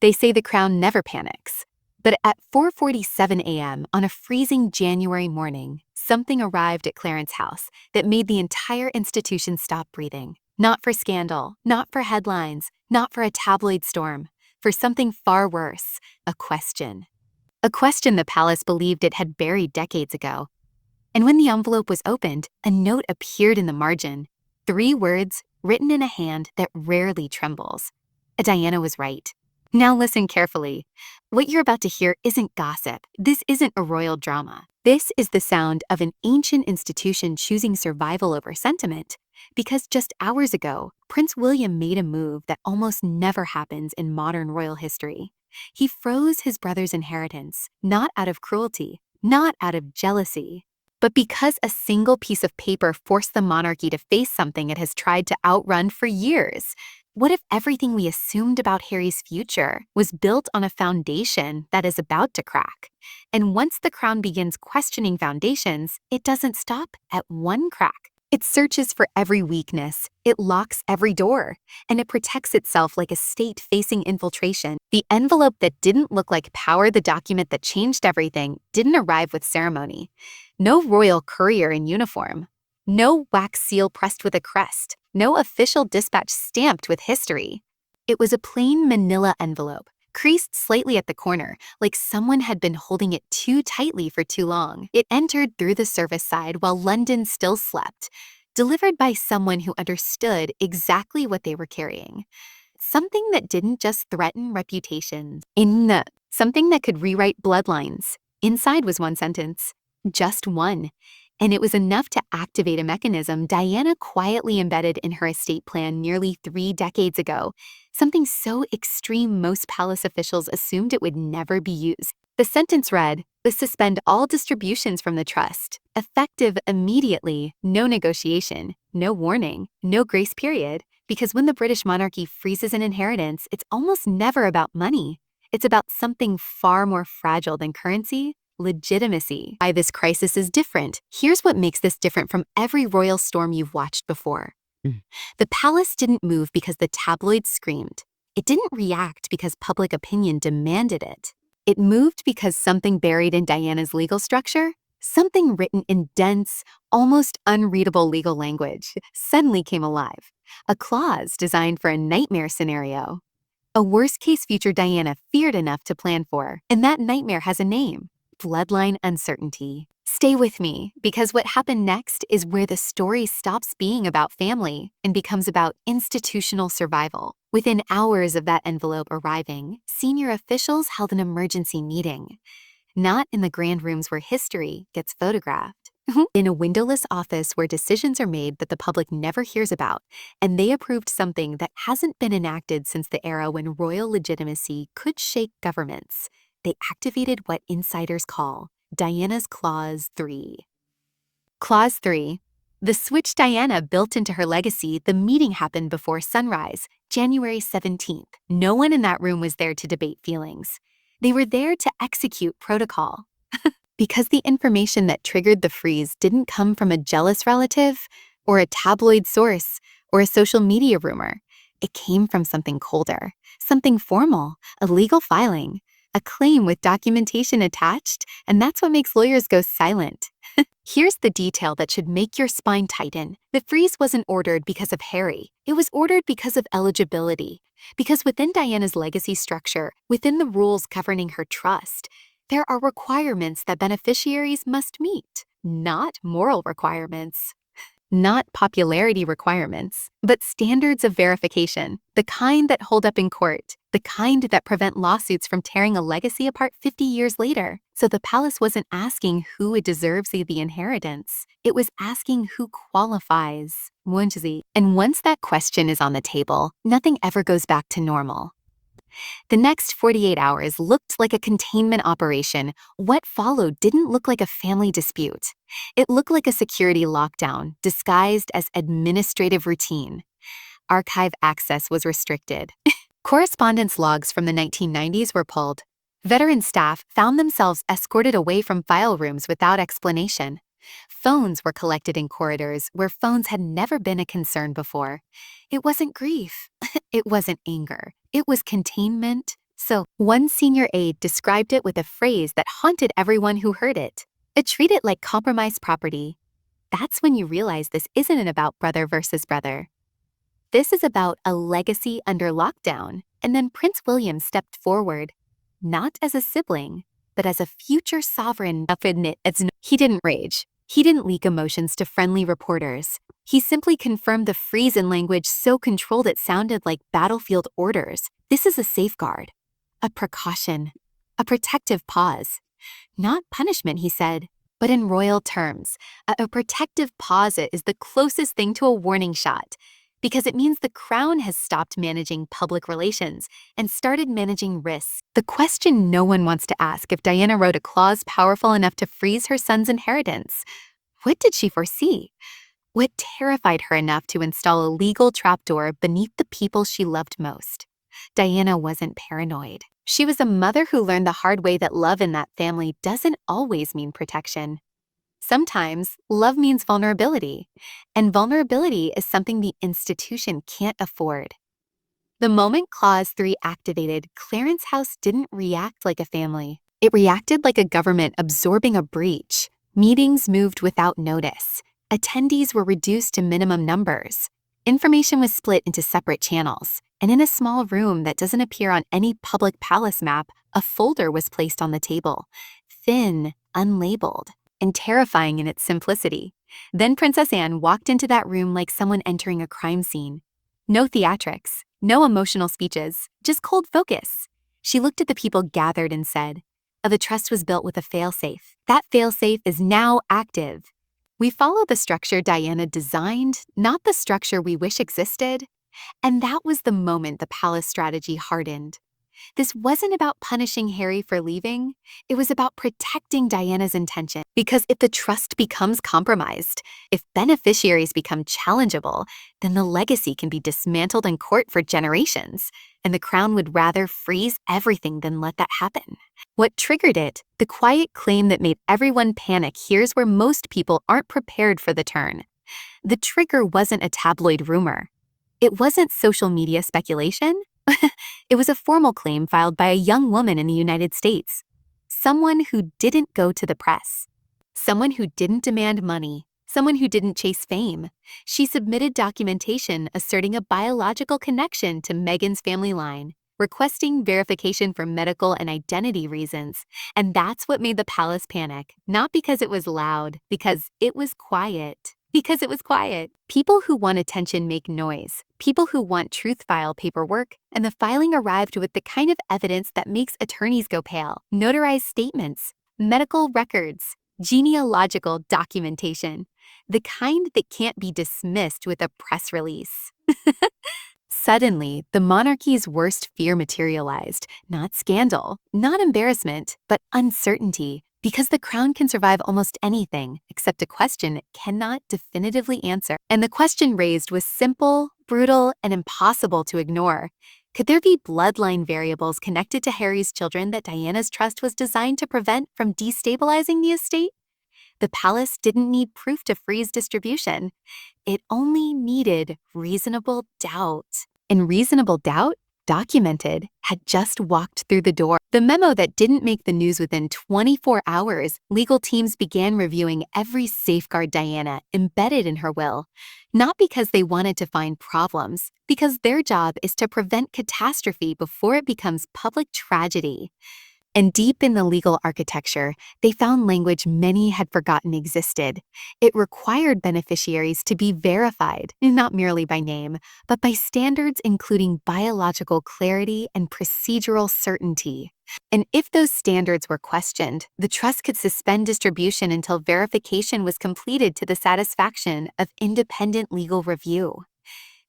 They say the crown never panics. But at 4:47 a.m. on a freezing January morning, something arrived at Clarence's house that made the entire institution stop breathing. Not for scandal, not for headlines, not for a tabloid storm, for something far worse, a question. A question the palace believed it had buried decades ago. And when the envelope was opened, a note appeared in the margin. 3 words written in a hand that rarely trembles. Diana was right. Now listen carefully. What you're about to hear isn't gossip. This isn't a royal drama. This is the sound of an ancient institution choosing survival over sentiment. Because just hours ago, Prince William made a move that almost never happens in modern royal history. He froze his brother's inheritance, not out of cruelty, not out of jealousy, but because a single piece of paper forced the monarchy to face something it has tried to outrun for years. What if everything we assumed about Harry's future was built on a foundation that is about to crack? And once the crown begins questioning foundations, it doesn't stop at one crack. It searches for every weakness, it locks every door, and it protects itself like a state facing infiltration. The envelope that didn't look like power, the document that changed everything, didn't arrive with ceremony. No royal courier in uniform. No wax seal pressed with a crest. No official dispatch stamped with history. It was a plain manila envelope, creased slightly at the corner, like someone had been holding it too tightly for too long. It entered through the service side while London still slept, delivered by someone who understood exactly what they were carrying. Something that didn't just threaten reputations. Something that could rewrite bloodlines. Inside was one sentence. Just one. And it was enough to activate a mechanism Diana quietly embedded in her estate plan nearly 3 decades ago, something so extreme most palace officials assumed it would never be used. The sentence read, "Suspend all distributions from the trust, effective immediately, no negotiation, no warning, no grace period, because when the British monarchy freezes an inheritance, it's almost never about money. It's about something far more fragile than currency. Legitimacy." Why this crisis is different. Here's what makes this different from every royal storm you've watched before. The palace didn't move because the tabloids screamed. It didn't react because public opinion demanded it. It moved because something buried in Diana's legal structure, something written in dense, almost unreadable legal language, suddenly came alive. A clause designed for a nightmare scenario. A worst-case future Diana feared enough to plan for, and that nightmare has a name. Bloodline uncertainty. Stay with me, because what happened next is where the story stops being about family and becomes about institutional survival. Within hours of that envelope arriving, senior officials held an emergency meeting. Not in the grand rooms where history gets photographed. In a windowless office where decisions are made that the public never hears about, and they approved something that hasn't been enacted since the era when royal legitimacy could shake governments. They activated what insiders call Diana's Clause 3. Clause 3. The switch Diana built into her legacy. The meeting happened before sunrise, January 17th. No one in that room was there to debate feelings. They were there to execute protocol. Because the information that triggered the freeze didn't come from a jealous relative, or a tabloid source, or a social media rumor. It came from something colder, something formal, a legal filing. A claim with documentation attached, and that's what makes lawyers go silent. Here's the detail that should make your spine tighten. The freeze wasn't ordered because of Harry. It was ordered because of eligibility. Because within Diana's legacy structure, within the rules governing her trust, there are requirements that beneficiaries must meet, not moral requirements. Not popularity requirements, but standards of verification, the kind that hold up in court, the kind that prevent lawsuits from tearing a legacy apart 50 years later. So the palace wasn't asking who deserves the inheritance. It was asking who qualifies. And once that question is on the table, nothing ever goes back to normal. The next 48 hours looked like a containment operation. What followed didn't look like a family dispute. It looked like a security lockdown, disguised as administrative routine. Archive access was restricted. Correspondence logs from the 1990s were pulled. Veteran staff found themselves escorted away from file rooms without explanation. Phones were collected in corridors where phones had never been a concern before. It wasn't grief. It wasn't anger. It was containment, So, one senior aide described it with a phrase that haunted everyone who heard it. Treat it like compromised property. That's when you realize this isn't about brother versus brother. This is about a legacy under lockdown, and then Prince William stepped forward, not as a sibling, but as a future sovereign. He didn't rage. He didn't leak emotions to friendly reporters. He simply confirmed the phrase in language so controlled it sounded like battlefield orders. This is a safeguard, a precaution, a protective pause. Not punishment, he said, but in royal terms, a protective pause is the closest thing to a warning shot, because it means the crown has stopped managing public relations and started managing risks. The question no one wants to ask if Diana wrote a clause powerful enough to freeze her son's inheritance. What did she foresee? What terrified her enough to install a legal trapdoor beneath the people she loved most? Diana wasn't paranoid. She was a mother who learned the hard way that love in that family doesn't always mean protection. Sometimes love means vulnerability, and vulnerability is something the institution can't afford. The moment Clause 3 activated, Clarence House didn't react like a family. It reacted like a government absorbing a breach. Meetings moved without notice. Attendees were reduced to minimum numbers. Information was split into separate channels, and in a small room that doesn't appear on any public palace map, a folder was placed on the table, thin, unlabeled, and terrifying in its simplicity. Then Princess Anne walked into that room like someone entering a crime scene. No theatrics, no emotional speeches, just cold focus. She looked at the people gathered and said, "The trust was built with a failsafe. That failsafe is now active. We follow the structure Diana designed, not the structure we wish existed." And that was the moment the palace strategy hardened. This wasn't about punishing Harry for leaving. It was about protecting Diana's intention. Because if the trust becomes compromised, if beneficiaries become challengeable, then the legacy can be dismantled in court for generations, and the crown would rather freeze everything than let that happen. What triggered it, the quiet claim that made everyone panic, here's where most people aren't prepared for the turn. The trigger wasn't a tabloid rumor. It wasn't social media speculation. It was a formal claim filed by a young woman in the United States. Someone who didn't go to the press. Someone who didn't demand money. Someone who didn't chase fame. She submitted documentation asserting a biological connection to Meghan's family line, requesting verification for medical and identity reasons. And that's what made the palace panic. Not because it was loud, because it was quiet. Because it was quiet. People who want attention make noise. People who want truth file paperwork, and the filing arrived with the kind of evidence that makes attorneys go pale. Notarized statements, medical records, genealogical documentation. The kind that can't be dismissed with a press release. Suddenly, the monarchy's worst fear materialized. Not scandal, not embarrassment, but uncertainty. Because the crown can survive almost anything except a question it cannot definitively answer. And the question raised was simple, brutal, and impossible to ignore. Could there be bloodline variables connected to Harry's children that Diana's trust was designed to prevent from destabilizing the estate? The palace didn't need proof to freeze distribution. It only needed reasonable doubt. And reasonable doubt, documented, had just walked through the door. The memo that didn't make the news within 24 hours, legal teams began reviewing every safeguard Diana embedded in her will. Not because they wanted to find problems, because their job is to prevent catastrophe before it becomes public tragedy. And deep in the legal architecture, they found language many had forgotten existed. It required beneficiaries to be verified, not merely by name, but by standards including biological clarity and procedural certainty. And if those standards were questioned, the trust could suspend distribution until verification was completed to the satisfaction of independent legal review.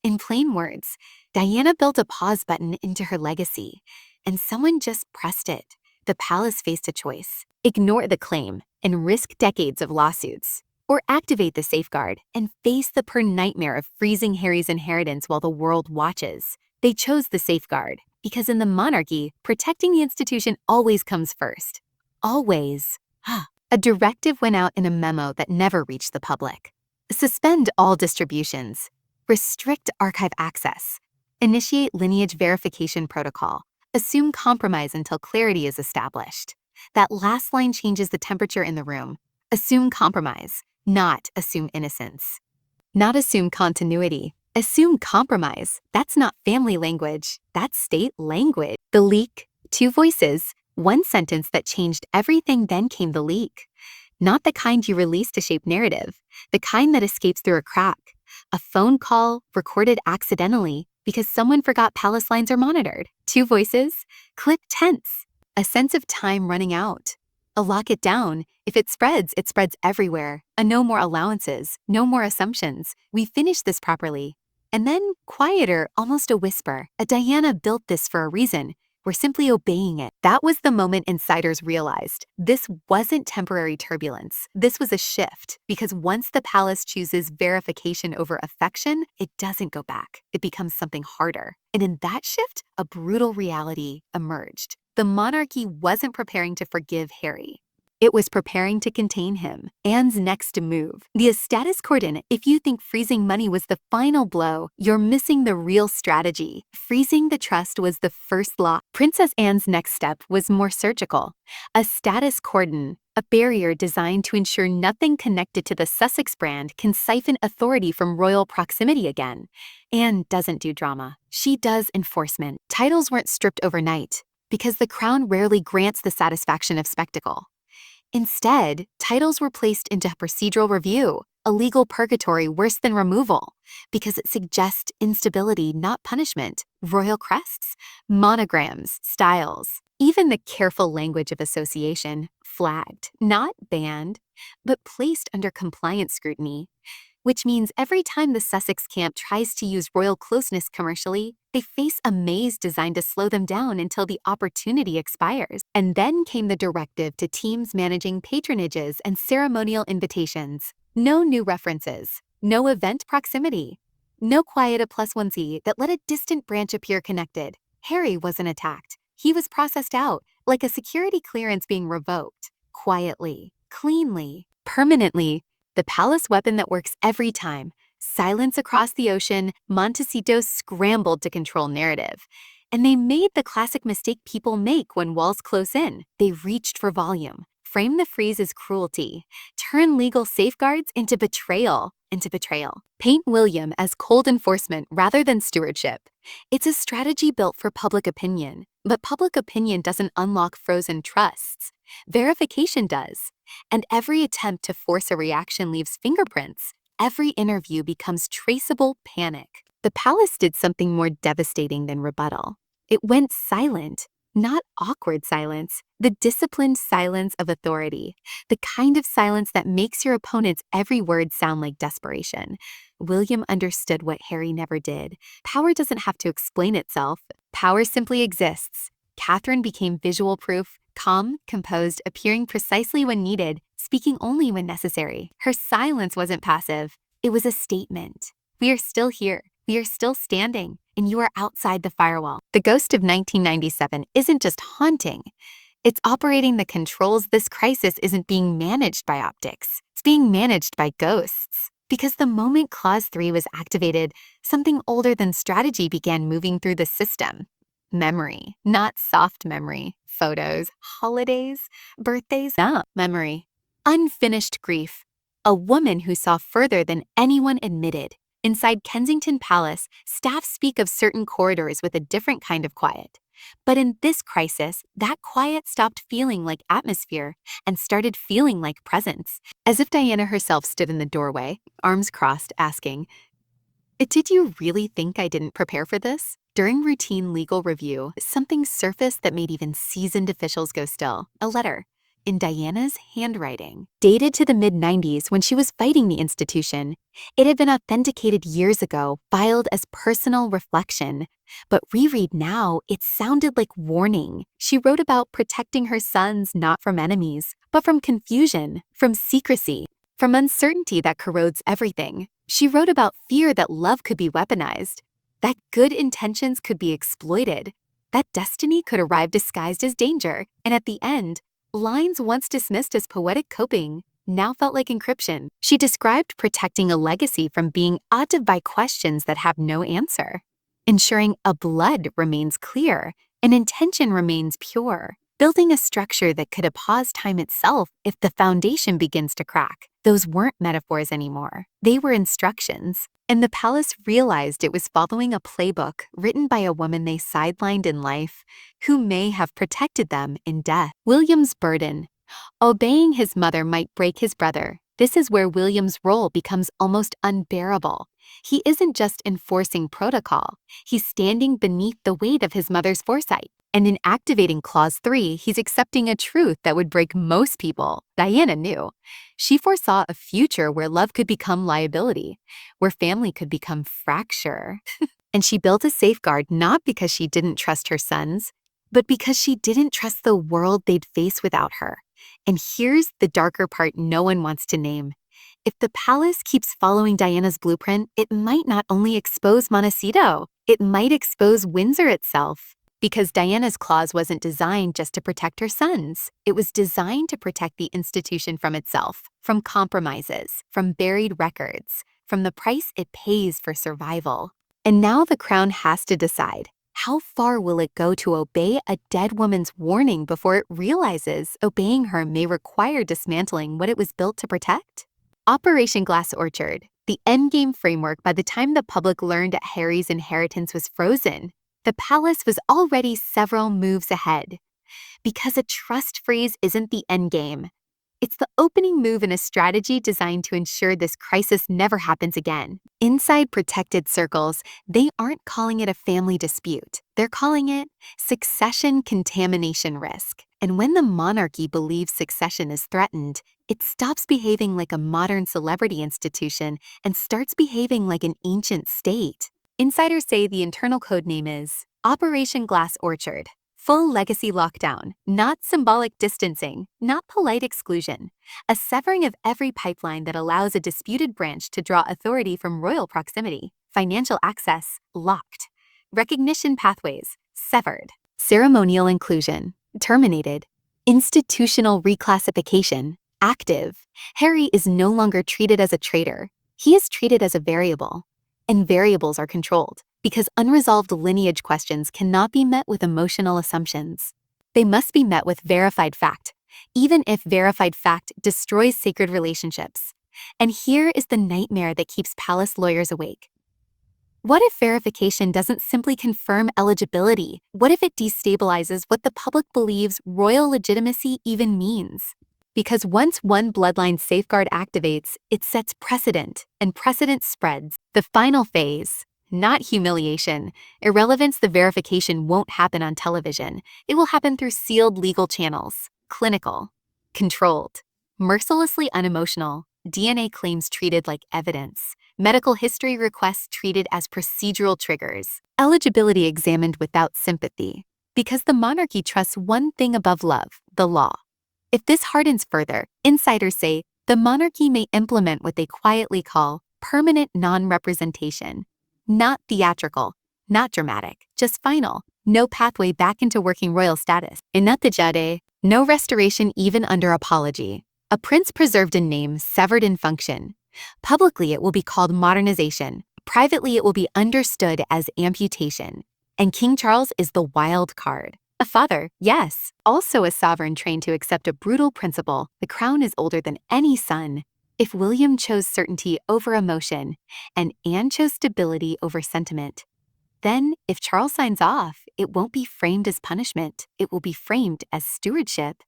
In plain words, Diana built a pause button into her legacy, and someone just pressed it. The palace faced a choice: ignore the claim and risk decades of lawsuits, or activate the safeguard and face the nightmare of freezing Harry's inheritance while the world watches. They chose the safeguard because in the monarchy, protecting the institution always comes first. Always. A directive went out in a memo that never reached the public. Suspend all distributions. Restrict archive access. Initiate lineage verification protocol. Assume compromise until clarity is established. That last line changes the temperature in the room. Assume compromise, not assume innocence. Not assume continuity. Assume compromise. That's not family language. That's state language. The leak, two voices, one sentence that changed everything, then came the leak. Not the kind you release to shape narrative, the kind that escapes through a crack. A phone call recorded accidentally because someone forgot palace lines are monitored. Two voices, clip tense. A sense of time running out. A lock it down. If it spreads everywhere. A no more allowances, no more assumptions. We finished this properly. And then, quieter, almost a whisper. A Diana built this for a reason. We're simply obeying it. That was the moment insiders realized this wasn't temporary turbulence. This was a shift, because once the palace chooses verification over affection, it doesn't go back. It becomes something harder. And in that shift, a brutal reality emerged. The monarchy wasn't preparing to forgive Harry. It was preparing to contain him. Anne's next move. The status cordon. If you think freezing money was the final blow, you're missing the real strategy. Freezing the trust was the first law. Princess Anne's next step was more surgical. A status cordon, a barrier designed to ensure nothing connected to the Sussex brand can siphon authority from royal proximity again. Anne doesn't do drama. She does enforcement. Titles weren't stripped overnight, because the crown rarely grants the satisfaction of spectacle. Instead, titles were placed into procedural review, a legal purgatory worse than removal, because it suggests instability, not punishment. Royal crests, monograms, styles, even the careful language of association, flagged, not banned, but placed under compliance scrutiny. Which means every time the Sussex camp tries to use royal closeness commercially, they face a maze designed to slow them down until the opportunity expires. And then came the directive to teams managing patronages and ceremonial invitations. No new references, no event proximity, no quiet a +1Z that let a distant branch appear connected. Harry wasn't attacked. He was processed out, like a security clearance being revoked. Quietly, cleanly, permanently. The palace weapon that works every time. Silence across the ocean. Montecito scrambled to control narrative. And they made the classic mistake people make when walls close in. They reached for volume. Frame the freeze as cruelty. Turn legal safeguards into betrayal. Paint William as cold enforcement rather than stewardship. It's a strategy built for public opinion. But public opinion doesn't unlock frozen trusts. Verification does. And every attempt to force a reaction leaves fingerprints. Every interview becomes traceable panic. The palace did something more devastating than rebuttal. It went silent. Not awkward silence, the disciplined silence of authority, the kind of silence that makes your opponent's every word sound like desperation. William understood what Harry never did. Power doesn't have to explain itself. Power simply exists. Catherine became visual proof, calm, composed, appearing precisely when needed, speaking only when necessary. Her silence wasn't passive. It was a statement. We are still here. We are still standing, and you are outside the firewall. The ghost of 1997 isn't just haunting. It's operating the controls. This crisis isn't being managed by optics. It's being managed by ghosts. Because the moment Clause 3 was activated, something older than strategy began moving through the system. Memory, not soft memory. Photos, holidays, birthdays, not memory. Unfinished grief. A woman who saw further than anyone admitted. Inside Kensington Palace, staff speak of certain corridors with a different kind of quiet. But in this crisis, that quiet stopped feeling like atmosphere and started feeling like presence, as if Diana herself stood in the doorway, arms crossed, asking, "Did you really think I didn't prepare for this?" During routine legal review, something surfaced that made even seasoned officials go still. A letter. In Diana's handwriting, dated to the mid-90s when she was fighting the institution. It had been authenticated years ago, filed as personal reflection. But reread now, it sounded like warning. She wrote about protecting her sons not from enemies, but from confusion, from secrecy, from uncertainty that corrodes everything. She wrote about fear that love could be weaponized, that good intentions could be exploited, that destiny could arrive disguised as danger, and at the end, lines once dismissed as poetic coping now felt like encryption. She described protecting a legacy from being audited by questions that have no answer, ensuring a blood remains clear and intention remains pure, building a structure that could pause time itself if the foundation begins to crack. Those weren't metaphors anymore. They were instructions. And the palace realized it was following a playbook written by a woman they sidelined in life, who may have protected them in death. William's burden. Obeying his mother might break his brother. This is where William's role becomes almost unbearable. He isn't just enforcing protocol, he's standing beneath the weight of his mother's foresight. And in activating Clause 3, he's accepting a truth that would break most people. Diana knew. She foresaw a future where love could become liability, where family could become fracture. And she built a safeguard not because she didn't trust her sons, but because she didn't trust the world they'd face without her. And here's the darker part no one wants to name. If the palace keeps following Diana's blueprint, it might not only expose Montecito, it might expose Windsor itself. Because Diana's clause wasn't designed just to protect her sons. It was designed to protect the institution from itself, from compromises, from buried records, from the price it pays for survival. And now the crown has to decide. How far will it go to obey a dead woman's warning before it realizes obeying her may require dismantling what it was built to protect? Operation Glass Orchard, the endgame framework. By the time the public learned Harry's inheritance was frozen, the palace was already several moves ahead. Because a trust freeze isn't the endgame. It's the opening move in a strategy designed to ensure this crisis never happens again. Inside protected circles, they aren't calling it a family dispute. They're calling it succession contamination risk. And when the monarchy believes succession is threatened, it stops behaving like a modern celebrity institution and starts behaving like an ancient state. Insiders say the internal code name is Operation Glass Orchard. Full legacy lockdown, not symbolic distancing, not polite exclusion. A severing of every pipeline that allows a disputed branch to draw authority from royal proximity. Financial access, locked. Recognition pathways, severed. Ceremonial inclusion, terminated. Institutional reclassification, active. Harry is no longer treated as a traitor. He is treated as a variable. And variables are controlled, because unresolved lineage questions cannot be met with emotional assumptions. They must be met with verified fact, even if verified fact destroys sacred relationships. And here is the nightmare that keeps palace lawyers awake. What if verification doesn't simply confirm eligibility? What if it destabilizes what the public believes royal legitimacy even means? Because once one bloodline safeguard activates, it sets precedent, and precedent spreads. The final phase, not humiliation. Irrelevance. The verification won't happen on television. It will happen through sealed legal channels. Clinical. Controlled. Mercilessly unemotional. DNA claims treated like evidence. Medical history requests treated as procedural triggers. Eligibility examined without sympathy. Because the monarchy trusts one thing above love, the law. If this hardens further, insiders say the monarchy may implement what they quietly call permanent non-representation. Not theatrical, not dramatic, just final. No pathway back into working royal status. Inatijade, no restoration even under apology. A prince preserved in name, severed in function. Publicly it will be called modernization. Privately it will be understood as amputation. And King Charles is the wild card. A father, yes, also a sovereign trained to accept a brutal principle. The crown is older than any son. If William chose certainty over emotion, and Anne chose stability over sentiment, then if Charles signs off, it won't be framed as punishment. It will be framed as stewardship.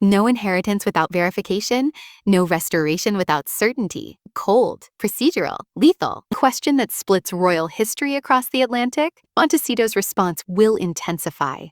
No inheritance without verification, no restoration without certainty. Cold, procedural, lethal. A question that splits royal history across the Atlantic. Montecito's response will intensify.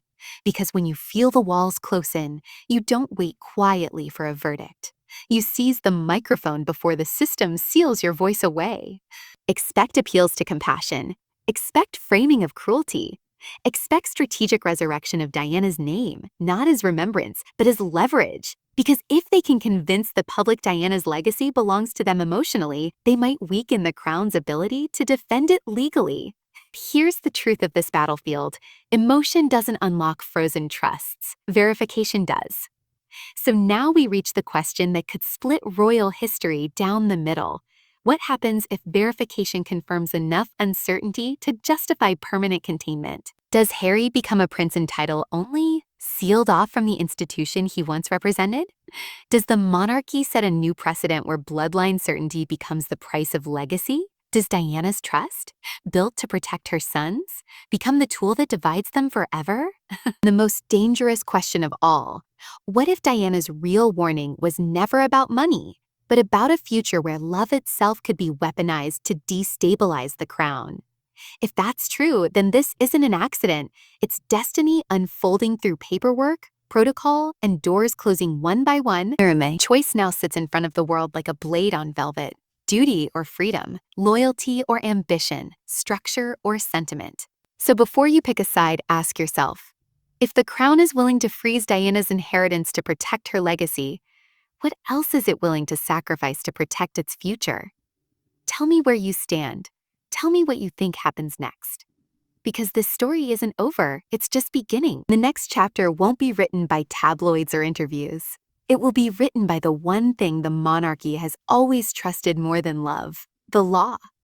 Because when you feel the walls close in, you don't wait quietly for a verdict. You seize the microphone before the system seals your voice away. Expect appeals to compassion. Expect framing of cruelty. Expect strategic resurrection of Diana's name, not as remembrance, but as leverage. Because if they can convince the public Diana's legacy belongs to them emotionally, they might weaken the crown's ability to defend it legally. Here's the truth of this battlefield. Emotion doesn't unlock frozen trusts. Verification does. So now we reach the question that could split royal history down the middle. What happens if verification confirms enough uncertainty to justify permanent containment? Does Harry become a prince in title only, sealed off from the institution he once represented? Does the monarchy set a new precedent where bloodline certainty becomes the price of legacy? Does Diana's trust, built to protect her sons, become the tool that divides them forever? The most dangerous question of all, what if Diana's real warning was never about money, but about a future where love itself could be weaponized to destabilize the crown? If that's true, then this isn't an accident. It's destiny unfolding through paperwork, protocol, and doors closing one by one. Choice now sits in front of the world like a blade on velvet. Duty or freedom, loyalty or ambition, structure or sentiment. So before you pick a side, ask yourself, if the crown is willing to freeze Diana's inheritance to protect her legacy, what else is it willing to sacrifice to protect its future? Tell me where you stand. Tell me what you think happens next. Because this story isn't over, it's just beginning. The next chapter won't be written by tabloids or interviews. It will be written by the one thing the monarchy has always trusted more than love: the law.